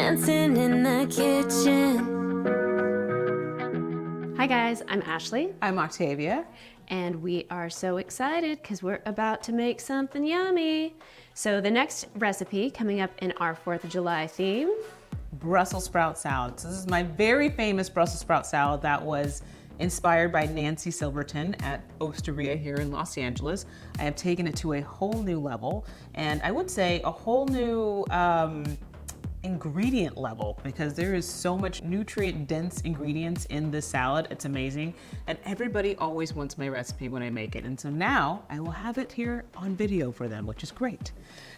dancing in the kitchen. Hi guys, I'm Ashley. I'm Octavia. And we are so excited because we're about to make something yummy. So the next recipe coming up in our 4th of July theme, Brussels sprout salad. So this is my very famous Brussels sprout salad that was inspired by Nancy Silverton at Osteria here in Los Angeles. I have taken it to a whole new level, and I would say a whole new ingredient level, because there is so much nutrient dense ingredients in this salad. It's amazing, and everybody always wants my recipe when I make it, and so now I will have it here on video for them, which is great.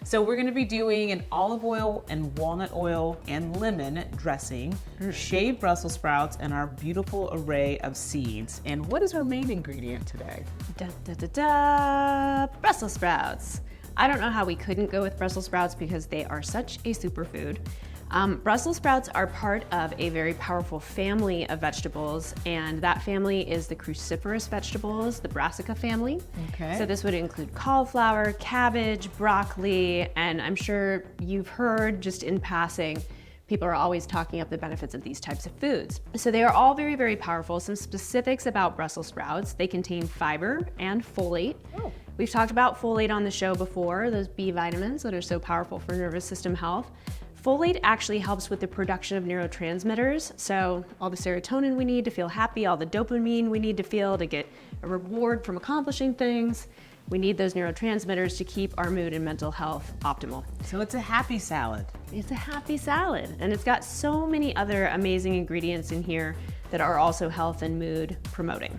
So we're going to be doing an olive oil and walnut oil and lemon dressing, shaved Brussels sprouts, and our beautiful array of seeds. And what is our main ingredient today? Brussels sprouts. I don't know how we couldn't go with Brussels sprouts because they are such a superfood. Brussels sprouts are part of a very powerful family of vegetables, and that family is the cruciferous vegetables, the brassica family. Okay. So this would include cauliflower, cabbage, broccoli, and I'm sure you've heard just in passing, people are always talking up the benefits of these types of foods. So they are all very, very powerful. Some specifics about Brussels sprouts: they contain fiber and folate. Oh. We've talked about folate on the show before, those B vitamins that are so powerful for nervous system health. Folate actually helps with the production of neurotransmitters, so all the serotonin we need to feel happy, all the dopamine we need to feel to get a reward from accomplishing things. We need those neurotransmitters to keep our mood and mental health optimal. So it's a happy salad. It's a happy salad, and it's got so many other amazing ingredients in here that are also health and mood promoting.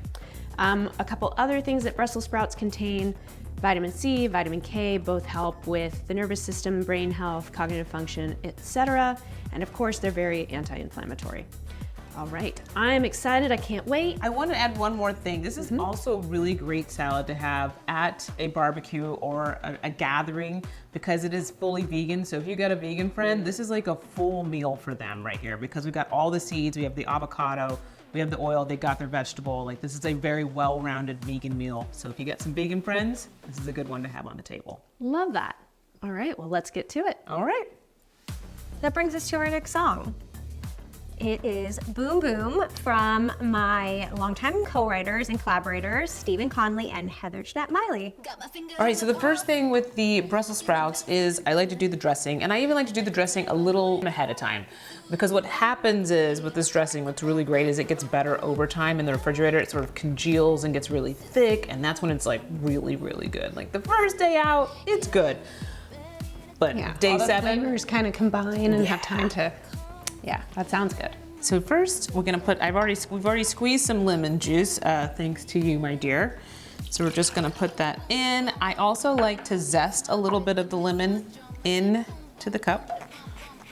A couple other things that Brussels sprouts contain: vitamin C, vitamin K, both help with the nervous system, brain health, cognitive function, etc. And of course, they're very anti-inflammatory. All right, I'm excited, I can't wait. I want to add one more thing. This is also a really great salad to have at a barbecue or a gathering, because it is fully vegan. So if you got a vegan friend, this is like a full meal for them right here, because we've got all the seeds, we have the avocado, we have the oil, they got their vegetable. Like, this is a very well-rounded vegan meal. So if you got some vegan friends, this is a good one to have on the table. Love that. All right, well, let's get to it. All right. That brings us to our next song. It is Boom Boom from my longtime co-writers and collaborators, Stephen Conley and Heather Jeanette Miley. All right, so the first thing with the Brussels sprouts is I like to do the dressing, and I even like to do the dressing a little ahead of time, because what happens is with this dressing, what's really great is it gets better over time in the refrigerator. It sort of congeals and gets really thick, and that's when it's like really, really good. Like the first day out, it's good, but day all the 7, flavors kind of combine and have time to. Yeah, that sounds good. So first we're gonna put, we've already squeezed some lemon juice, thanks to you, my dear. So we're just gonna put that in. I also like to zest a little bit of the lemon into the cup.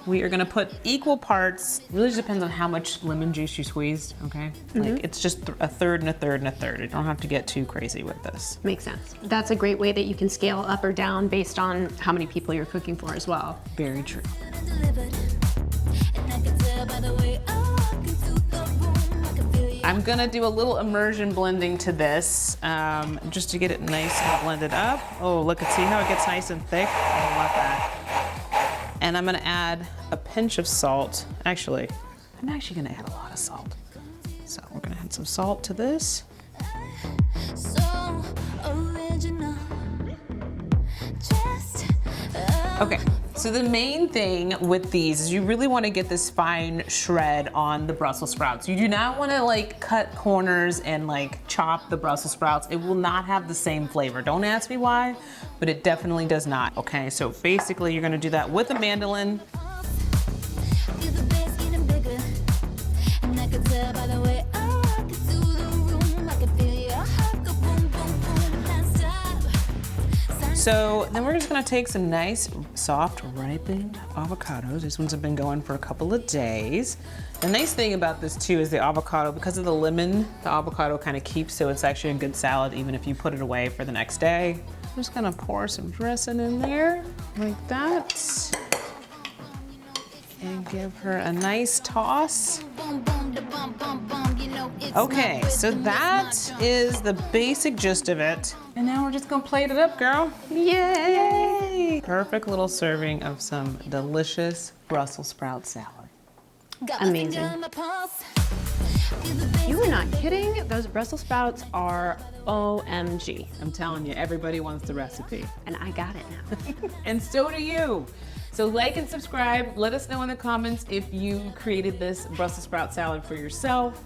We are gonna put equal parts, really just depends on how much lemon juice you squeezed, okay? Like it's just a third and a third and a third. You don't have to get too crazy with this. Makes sense. That's a great way that you can scale up or down based on how many people you're cooking for as well. Very true. I'm gonna do a little immersion blending to this, just to get it nice and blended up. Oh, look, see how it gets nice and thick? I love that. And I'm gonna add a pinch of salt. Actually, I'm actually gonna add a lot of salt. So we're gonna add some salt to this. Okay, so the main thing with these is you really want to get this fine shred on the Brussels sprouts. You do not want to like cut corners and like chop the Brussels sprouts. It will not have the same flavor. Don't ask me why, but it definitely does not. Okay, so basically you're going to do that with a mandolin. So then we're just gonna take some nice, soft, ripened avocados. These ones have been going for a couple of days. The nice thing about this too is the avocado, because of the lemon, the avocado kind of keeps, so it's actually a good salad even if you put it away for the next day. I'm just gonna pour some dressing in there, like that. And give her a nice toss. Okay, so that is the basic gist of it. And now we're just gonna plate it up, girl. Yay! perfect little serving of some delicious Brussels sprout salad. Amazing. You are not kidding. Those Brussels sprouts are OMG. I'm telling you, everybody wants the recipe. And I got it now. And so do you. So like and subscribe. Let us know in the comments if you created this Brussels sprout salad for yourself.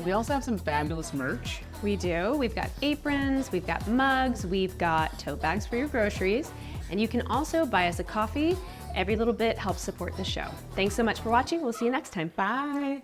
We also have some fabulous merch. We do. We've got aprons, we've got mugs, we've got tote bags for your groceries, and you can also buy us a coffee. Every little bit helps support the show. Thanks so much for watching. We'll see you next time. Bye.